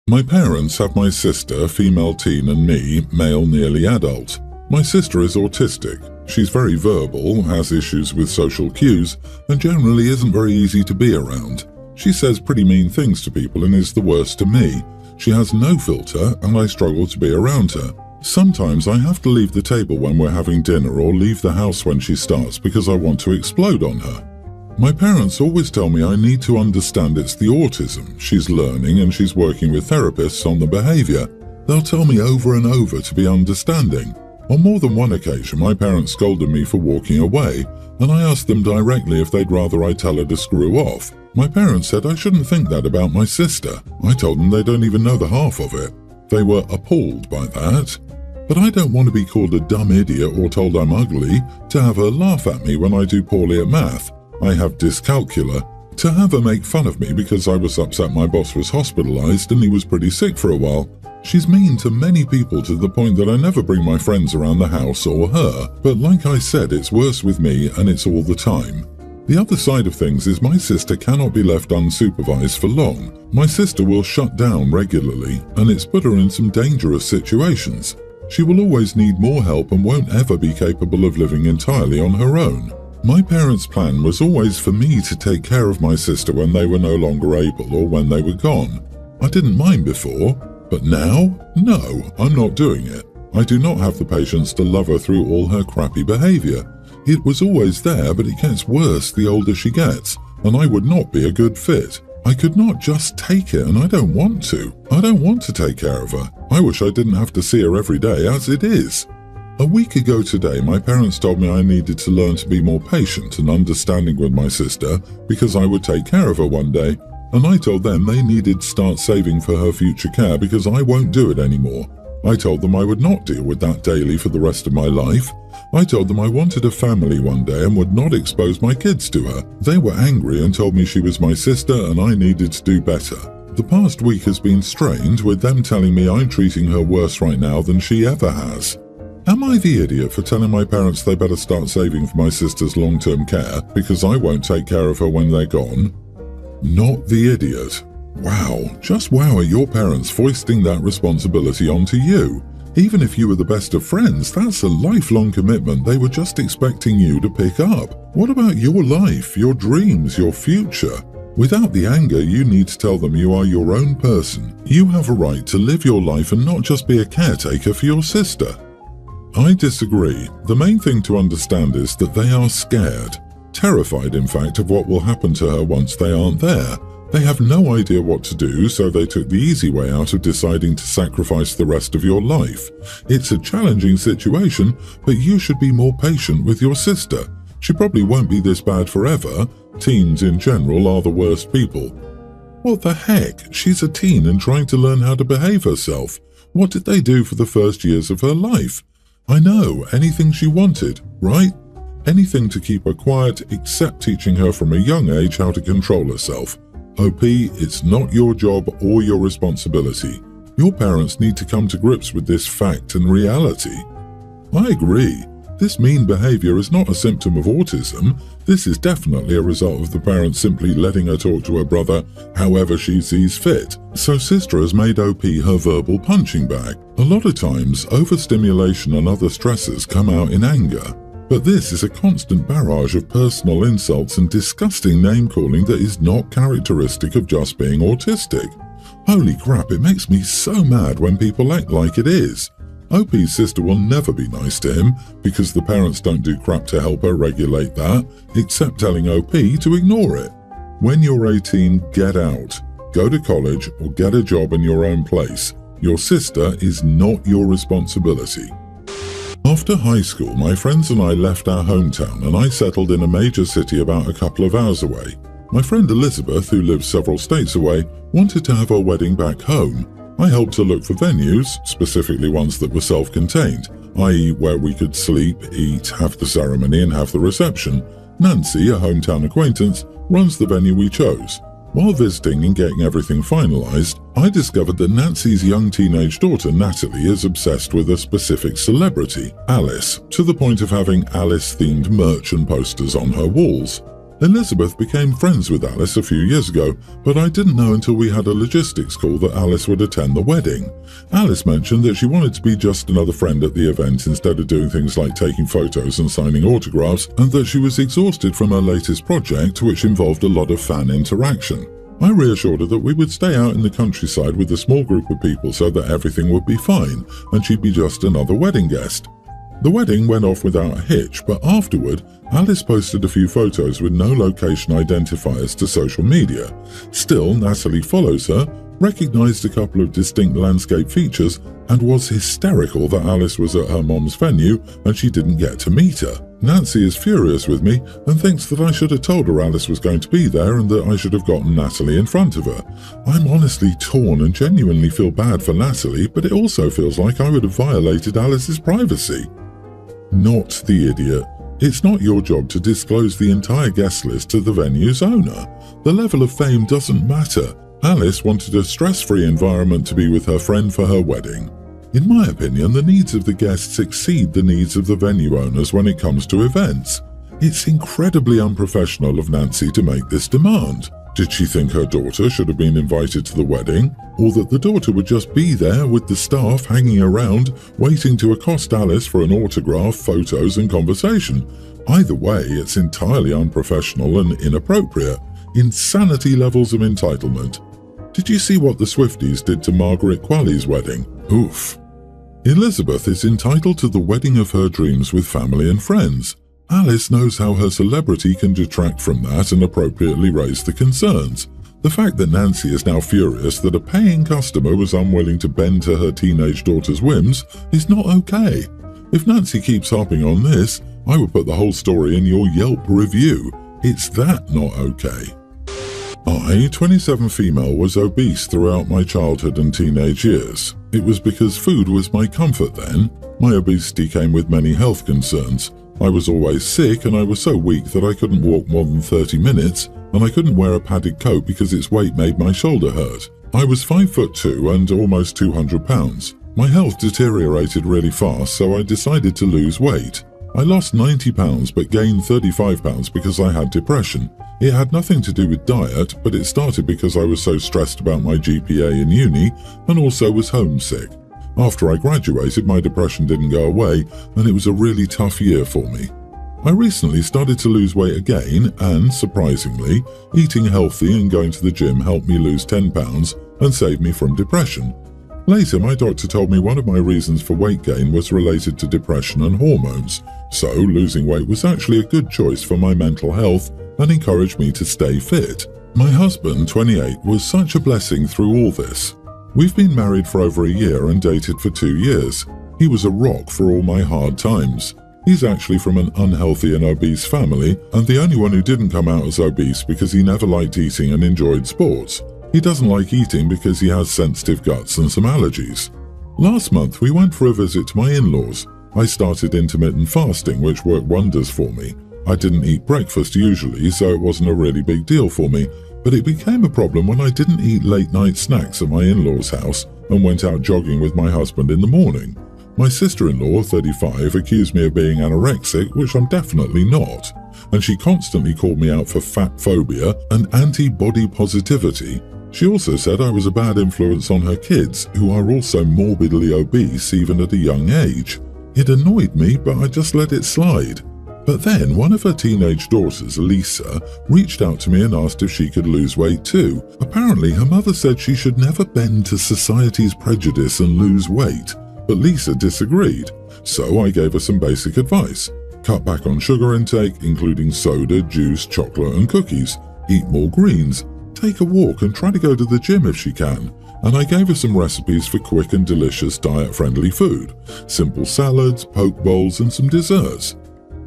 My parents have my sister, female teen, and me, male nearly adult. My sister is autistic. She's very verbal, has issues with social cues, and generally isn't very easy to be around. She says pretty mean things to people and is the worst to me. She has no filter, and I struggle to be around her. Sometimes I have to leave the table when we're having dinner or leave the house when she starts because I want to explode on her. My parents always tell me I need to understand it's the autism. She's learning and she's working with therapists on the behavior. They'll tell me over and over to be understanding. On more than one occasion, my parents scolded me for walking away, and I asked them directly if they'd rather I tell her to screw off. My parents said I shouldn't think that about my sister. I told them they don't even know the half of it. They were appalled by that. But I don't want to be called a dumb idiot or told I'm ugly, to have her laugh at me when I do poorly at math. I have dyscalculia. To have her make fun of me because I was upset my boss was hospitalized and he was pretty sick for a while. She's mean to many people to the point that I never bring my friends around the house or her, but like I said, it's worse with me and it's all the time. The other side of things is my sister cannot be left unsupervised for long. My sister will shut down regularly, and it's put her in some dangerous situations. She will always need more help and won't ever be capable of living entirely on her own. My parents' plan was always for me to take care of my sister when they were no longer able or when they were gone. I didn't mind before, but now? No, I'm not doing it. I do not have the patience to love her through all her crappy behavior. It was always there, but it gets worse the older she gets, and I would not be a good fit. I could not just take it, and I don't want to. I don't want to take care of her. I wish I didn't have to see her every day as it is. A week ago today, my parents told me I needed to learn to be more patient and understanding with my sister because I would take care of her one day, and I told them they needed to start saving for her future care because I won't do it anymore. I told them I would not deal with that daily for the rest of my life. I told them I wanted a family one day and would not expose my kids to her. They were angry and told me she was my sister and I needed to do better. The past week has been strained with them telling me I'm treating her worse right now than she ever has. Am I the idiot for telling my parents they better start saving for my sister's long-term care because I won't take care of her when they're gone? Not the idiot. Wow, just wow at your parents foisting that responsibility onto you. Even if you were the best of friends, that's a lifelong commitment they were just expecting you to pick up. What about your life, your dreams, your future? Without the anger, you need to tell them you are your own person. You have a right to live your life and not just be a caretaker for your sister. I disagree. The main thing to understand is that they are scared. Terrified, in fact, of what will happen to her once they aren't there. They have no idea what to do, so they took the easy way out of deciding to sacrifice the rest of your life. It's a challenging situation, but you should be more patient with your sister. She probably won't be this bad forever. Teens in general are the worst people. What the heck? She's a teen and trying to learn how to behave herself. What did they do for the first years of her life? I know, anything she wanted, right? Anything to keep her quiet except teaching her from a young age how to control herself. OP, it's not your job or your responsibility. Your parents need to come to grips with this fact and reality. I agree. This mean behavior is not a symptom of autism. This is definitely a result of the parents simply letting her talk to her brother however she sees fit. So sister has made OP her verbal punching bag. A lot of times, overstimulation and other stressors come out in anger. But this is a constant barrage of personal insults and disgusting name-calling that is not characteristic of just being autistic. Holy crap, it makes me so mad when people act like it is. OP's sister will never be nice to him because the parents don't do crap to help her regulate that, except telling OP to ignore it. When you're 18, get out. Go to college or get a job in your own place. Your sister is not your responsibility. After high school, my friends and I left our hometown and I settled in a major city about a couple of hours away. My friend Elizabeth, who lives several states away, wanted to have her wedding back home. I helped her look for venues, specifically ones that were self-contained, i.e. where we could sleep, eat, have the ceremony and have the reception. Nancy, a hometown acquaintance, runs the venue we chose. While visiting and getting everything finalized, I discovered that Nancy's young teenage daughter Natalie is obsessed with a specific celebrity, Alice, to the point of having Alice-themed merch and posters on her walls. Elizabeth became friends with Alice a few years ago, but I didn't know until we had a logistics call that Alice would attend the wedding. Alice mentioned that she wanted to be just another friend at the event instead of doing things like taking photos and signing autographs, and that she was exhausted from her latest project, which involved a lot of fan interaction. I reassured her that we would stay out in the countryside with a small group of people so that everything would be fine, and she'd be just another wedding guest. The wedding went off without a hitch, but afterward, Alice posted a few photos with no location identifiers to social media. Still, Natalie follows her, recognized a couple of distinct landscape features, and was hysterical that Alice was at her mom's venue and she didn't get to meet her. Nancy is furious with me and thinks that I should have told her Alice was going to be there and that I should have gotten Natalie in front of her. I'm honestly torn and genuinely feel bad for Natalie, but it also feels like I would have violated Alice's privacy. Not the idiot. It's not your job to disclose the entire guest list to the venue's owner. The level of fame doesn't matter. Alice wanted a stress-free environment to be with her friend for her wedding. In my opinion, the needs of the guests exceed the needs of the venue owners when it comes to events. It's incredibly unprofessional of Nancy to make this demand. Did she think her daughter should have been invited to the wedding, or that the daughter would just be there with the staff hanging around, waiting to accost Alice for an autograph, photos and conversation? Either way, it's entirely unprofessional and inappropriate. Insanity levels of entitlement. Did you see what the Swifties did to Margaret Qualley's wedding? Oof. Elizabeth is entitled to the wedding of her dreams with family and friends. Alice knows how her celebrity can detract from that and appropriately raise the concerns. The fact that Nancy is now furious that a paying customer was unwilling to bend to her teenage daughter's whims is not okay. If Nancy keeps harping on this, I will put the whole story in your Yelp review. It's that not okay. I, 27 female, was obese throughout my childhood and teenage years. It was because food was my comfort then. My obesity came with many health concerns. I was always sick and I was so weak that I couldn't walk more than 30 minutes, and I couldn't wear a padded coat because its weight made my shoulder hurt. I was 5'2" and almost 200 pounds. My health deteriorated really fast, so I decided to lose weight. I lost 90 pounds but gained 35 pounds because I had depression. It had nothing to do with diet, but it started because I was so stressed about my GPA in uni and also was homesick. After I graduated, my depression didn't go away, and it was a really tough year for me. I recently started to lose weight again, and, surprisingly, eating healthy and going to the gym helped me lose 10 pounds and saved me from depression. Later, my doctor told me one of my reasons for weight gain was related to depression and hormones, so losing weight was actually a good choice for my mental health and encouraged me to stay fit. My husband, 28, was such a blessing through all this. We've been married for over a year and dated for 2 years. He was a rock for all my hard times. He's actually from an unhealthy and obese family, and the only one who didn't come out as obese because he never liked eating and enjoyed sports. He doesn't like eating because he has sensitive guts and some allergies. Last month we went for a visit to my in-laws. I started intermittent fasting, which worked wonders for me. I didn't eat breakfast usually, so it wasn't a really big deal for me. But it became a problem when I didn't eat late-night snacks at my in-laws' house and went out jogging with my husband in the morning. My sister-in-law, 35, accused me of being anorexic, which I'm definitely not, and she constantly called me out for fat phobia and anti-body positivity. She also said I was a bad influence on her kids, who are also morbidly obese even at a young age. It annoyed me, but I just let it slide. But then one of her teenage daughters, Lisa, reached out to me and asked if she could lose weight too. Apparently her mother said she should never bend to society's prejudice and lose weight, but Lisa disagreed. So I gave her some basic advice. Cut back on sugar intake, including soda, juice, chocolate and cookies. Eat more greens. Take a walk and try to go to the gym if she can. And I gave her some recipes for quick and delicious diet-friendly food. Simple salads, poke bowls and some desserts.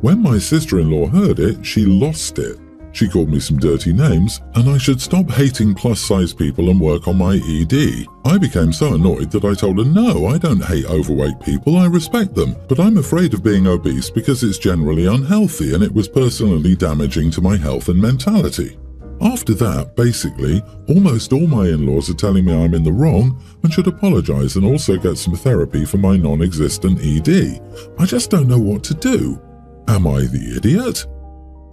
When my sister-in-law heard it, she lost it. She called me some dirty names, and I should stop hating plus-size people and work on my ED. I became so annoyed that I told her, no, I don't hate overweight people, I respect them, but I'm afraid of being obese because it's generally unhealthy and it was personally damaging to my health and mentality. After that, basically, almost all my in-laws are telling me I'm in the wrong and should apologize and also get some therapy for my non-existent ED. I just don't know what to do. Am I the idiot?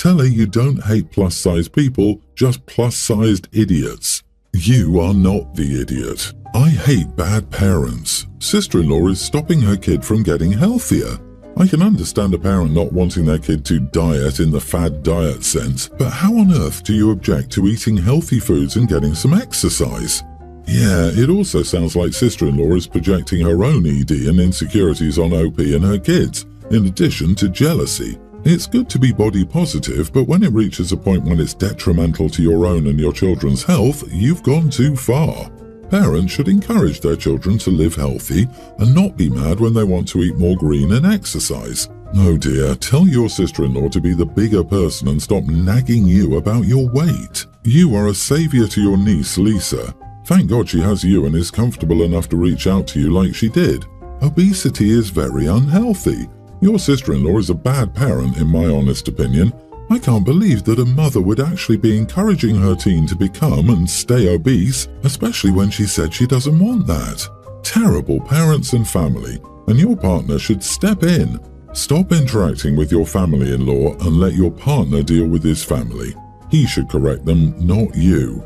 Tell her you don't hate plus-sized people, just plus-sized idiots. You are not the idiot. I hate bad parents. Sister-in-law is stopping her kid from getting healthier. I can understand a parent not wanting their kid to diet in the fad diet sense, but how on earth do you object to eating healthy foods and getting some exercise? Yeah, it also sounds like sister-in-law is projecting her own ED and insecurities on OP and her kids, in addition to jealousy. It's good to be body positive, but when it reaches a point when it's detrimental to your own and your children's health, you've gone too far. Parents should encourage their children to live healthy and not be mad when they want to eat more green and exercise. Oh dear, tell your sister-in-law to be the bigger person and stop nagging you about your weight. You are a savior to your niece, Lisa. Thank God she has you and is comfortable enough to reach out to you like she did. Obesity is very unhealthy. Your sister-in-law is a bad parent, in my honest opinion. I can't believe that a mother would actually be encouraging her teen to become and stay obese, especially when she said she doesn't want that. Terrible parents and family, and your partner should step in. Stop interacting with your family-in-law and let your partner deal with his family. He should correct them, not you.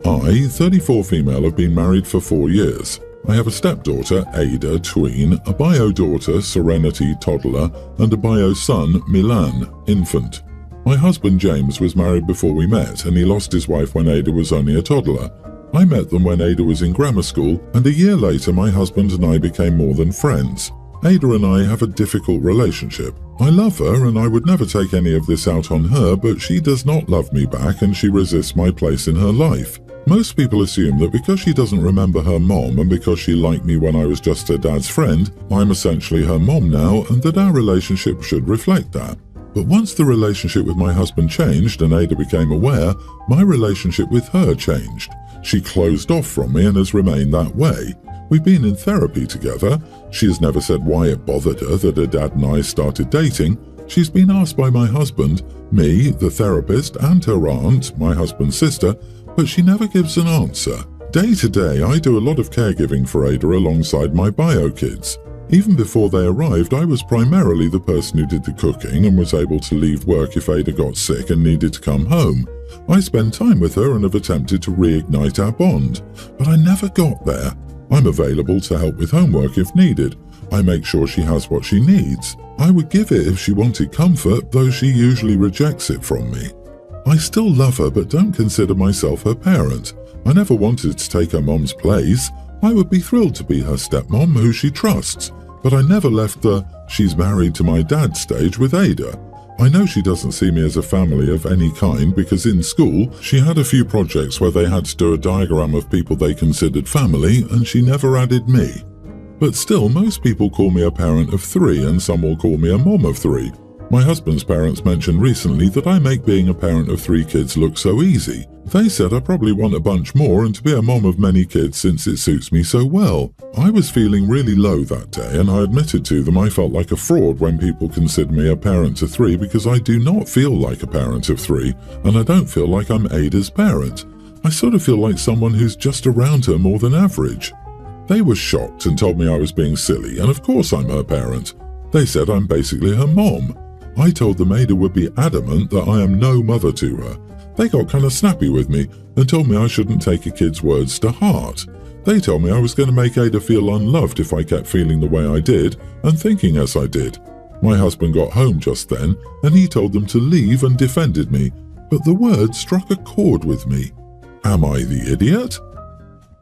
I, 34 female, have been married for 4 years. I have a stepdaughter, Ada, tween, a bio-daughter, Serenity, toddler, and a bio-son, Milan, infant. My husband, James, was married before we met, and he lost his wife when Ada was only a toddler. I met them when Ada was in grammar school, and a year later my husband and I became more than friends. Ada and I have a difficult relationship. I love her, and I would never take any of this out on her, but she does not love me back, and she resists my place in her life. Most people assume that because she doesn't remember her mom and because she liked me when I was just her dad's friend, I'm essentially her mom now and that our relationship should reflect that. But once the relationship with my husband changed and Ada became aware, my relationship with her changed. She closed off from me and has remained that way. We've been in therapy together. She has never said why it bothered her that her dad and I started dating. She's been asked by my husband, me, the therapist, and her aunt, my husband's sister, but she never gives an answer. Day to day, I do a lot of caregiving for Ada alongside my bio kids. Even before they arrived, I was primarily the person who did the cooking and was able to leave work if Ada got sick and needed to come home. I spend time with her and have attempted to reignite our bond, but I never got there. I'm available to help with homework if needed. I make sure she has what she needs. I would give it if she wanted comfort, though she usually rejects it from me. I still love her but don't consider myself her parent. I never wanted to take her mom's place. I would be thrilled to be her stepmom who she trusts, but I never left the "she's married to my dad" stage with Ada. I know she doesn't see me as a family of any kind because in school she had a few projects where they had to do a diagram of people they considered family and she never added me. But still, most people call me a parent of 3 and some will call me a mom of 3. My husband's parents mentioned recently that I make being a parent of 3 kids look so easy. They said I probably want a bunch more and to be a mom of many kids since it suits me so well. I was feeling really low that day and I admitted to them I felt like a fraud when people consider me a parent to 3 because I do not feel like a parent of 3 and I don't feel like I'm Ada's parent. I sort of feel like someone who's just around her more than average. They were shocked and told me I was being silly and of course I'm her parent. They said I'm basically her mom. I told them Ada would be adamant that I am no mother to her. They got kind of snappy with me and told me I shouldn't take a kid's words to heart. They told me I was going to make Ada feel unloved if I kept feeling the way I did and thinking as I did. My husband got home just then and he told them to leave and defended me, but the words struck a chord with me. Am I the idiot?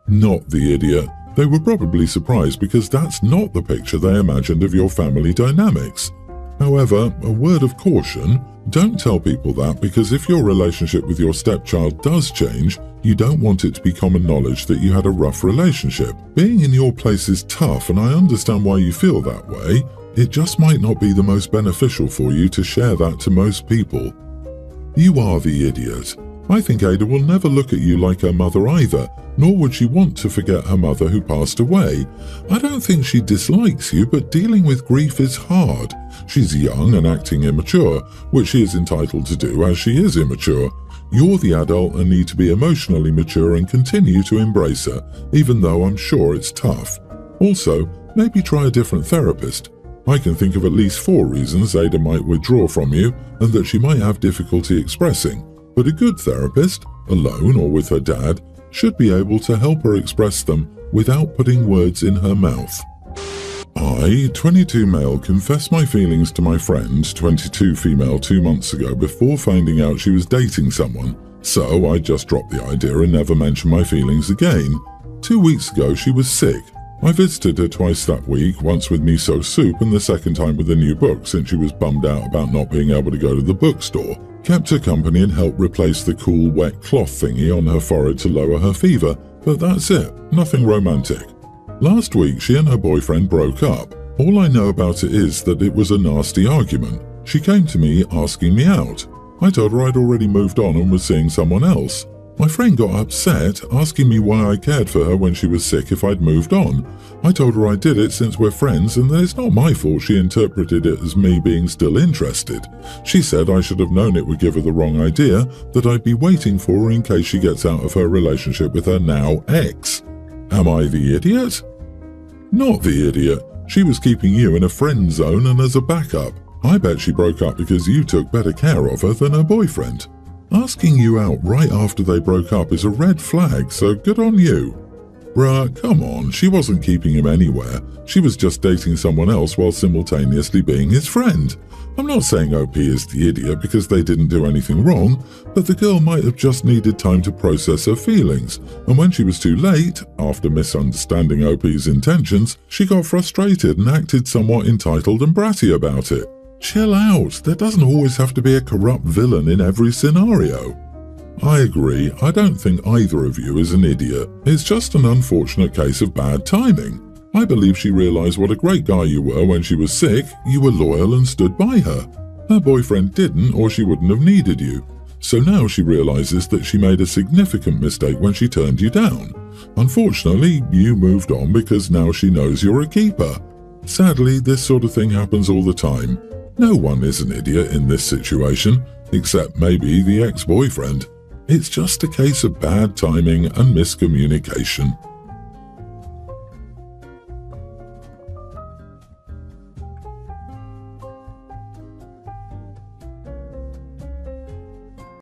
Not the idiot. They were probably surprised because that's not the picture they imagined of your family dynamics. However, a word of caution, don't tell people that because if your relationship with your stepchild does change, you don't want it to be common knowledge that you had a rough relationship. Being in your place is tough and I understand why you feel that way. It just might not be the most beneficial for you to share that to most people. You are the idiot. I think Ada will never look at you like her mother either, nor would she want to forget her mother who passed away. I don't think she dislikes you, but dealing with grief is hard. She's young and acting immature, which she is entitled to do as she is immature. You're the adult and need to be emotionally mature and continue to embrace her, even though I'm sure it's tough. Also, maybe try a different therapist. I can think of at least 4 reasons Ada might withdraw from you and that she might have difficulty expressing, but a good therapist, alone or with her dad, should be able to help her express them without putting words in her mouth. I, 22 male, confessed my feelings to my friend, 22 female, 2 months ago before finding out she was dating someone, so I just dropped the idea and never mentioned my feelings again. 2 weeks ago she was sick. I visited her twice that week, once with miso soup and the second time with a new book since she was bummed out about not being able to go to the bookstore. Kept her company and helped replace the cool wet cloth thingy on her forehead to lower her fever, but that's it, nothing romantic. Last week she and her boyfriend broke up. All I know about it is that it was a nasty argument. She came to me asking me out. I told her I'd already moved on and was seeing someone else. My friend got upset, asking me why I cared for her when she was sick if I'd moved on. I told her I did it since we're friends and that it's not my fault she interpreted it as me being still interested. She said I should have known it would give her the wrong idea, that I'd be waiting for her in case she gets out of her relationship with her now ex. Am I the idiot? Not the idiot. She was keeping you in a friend zone and as a backup. I bet she broke up because you took better care of her than her boyfriend. Asking you out right after they broke up is a red flag, so good on you. Bruh, come on, she wasn't keeping him anywhere. She was just dating someone else while simultaneously being his friend. I'm not saying OP is the idiot because they didn't do anything wrong, but the girl might have just needed time to process her feelings, and when she was too late, after misunderstanding OP's intentions, she got frustrated and acted somewhat entitled and bratty about it. Chill out, there doesn't always have to be a corrupt villain in every scenario. I agree, I don't think either of you is an idiot. It's just an unfortunate case of bad timing. I believe she realized what a great guy you were when she was sick, you were loyal and stood by her. Her boyfriend didn't, or she wouldn't have needed you. So now she realizes that she made a significant mistake when she turned you down. Unfortunately, you moved on because now she knows you're a keeper. Sadly, this sort of thing happens all the time. No one is an idiot in this situation, except maybe the ex-boyfriend. It's just a case of bad timing and miscommunication.